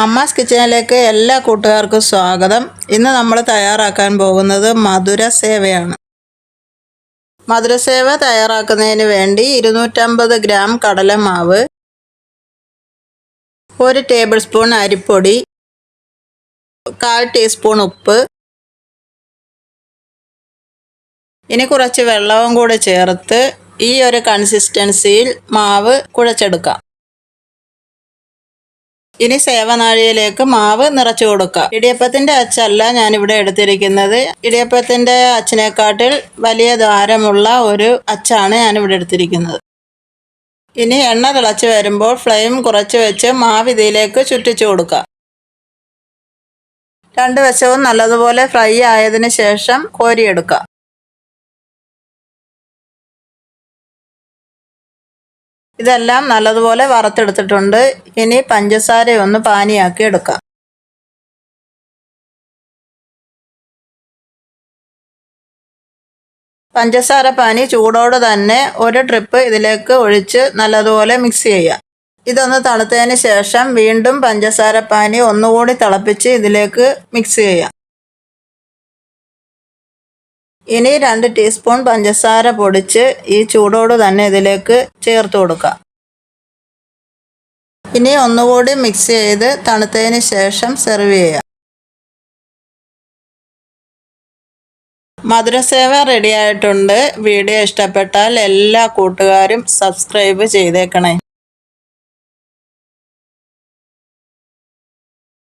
അമ്മാസ് കിച്ചണിലേക്ക് എല്ലാ കൂട്ടുകാർക്കും സ്വാഗതം. ഇന്ന് നമ്മൾ തയ്യാറാക്കാൻ പോകുന്നത് മധുരസേവയാണ്. മധുരസേവ തയ്യാറാക്കുന്നതിന് വേണ്ടി 250 ഗ്രാം കടലമാവ്, 1 ടേബിൾ സ്പൂൺ അരിപ്പൊടി, 1/4 ടീസ്പൂൺ ഉപ്പ്, ഇനി കുറച്ച് വെള്ളവും കൂടി ചേർത്ത് ഈ ഒരു കൺസിസ്റ്റൻസിയിൽ മാവ് കുഴച്ചെടുക്കാം. ഇനി സേവനാഴിയിലേക്ക് മാവ് നിറച്ചു കൊടുക്കാം. ഇടിയപ്പത്തിൻ്റെ അച്ചല്ല ഞാനിവിടെ എടുത്തിരിക്കുന്നത്. ഇടിയപ്പത്തിൻ്റെ അച്ചിനെക്കാട്ടിൽ വലിയ ദ്വാരമുള്ള ഒരു അച്ചാണ് ഞാനിവിടെ എടുത്തിരിക്കുന്നത്. ഇനി എണ്ണ തിളച്ച് വരുമ്പോൾ ഫ്ലെയിം കുറച്ച് വെച്ച് മാവ് ഇതിലേക്ക് ചുറ്റിച്ചു കൊടുക്കാം. 2 വശവും നല്ലതുപോലെ ഫ്രൈ ആയതിനു ശേഷം കോരിയെടുക്കാം. ഇതെല്ലാം നല്ലതുപോലെ വറുത്തെടുത്തിട്ടുണ്ട്. ഇനി പഞ്ചസാര ഒന്ന് പാനിയാക്കി എടുക്കാം. പഞ്ചസാര പാനി ചൂടോടെ തന്നെ ഒരു ട്രിപ്പ് ഇതിലേക്ക് ഒഴിച്ച് നല്ലതുപോലെ മിക്സ് ചെയ്യാം. ഇതൊന്ന് തണുത്തതിന് ശേഷം വീണ്ടും പഞ്ചസാര പാനി ഒന്നുകൂടി തിളപ്പിച്ച് ഇതിലേക്ക് മിക്സ് ചെയ്യാം. ഇനി 2 ടീസ്പൂൺ പഞ്ചസാര പൊടിച്ച് ഈ ചൂടോട് തന്നെ ഇതിലേക്ക് ചേർത്ത് കൊടുക്കാം. ഇനി ഒന്നുകൂടി മിക്സ് ചെയ്ത് തണുത്തതിന് ശേഷം സെർവ് ചെയ്യാം. മധുരസേവ റെഡി ആയിട്ടുണ്ട്. വീഡിയോ ഇഷ്ടപ്പെട്ടാൽ എല്ലാ കൂട്ടുകാരും സബ്സ്ക്രൈബ് ചെയ്തേക്കണേ.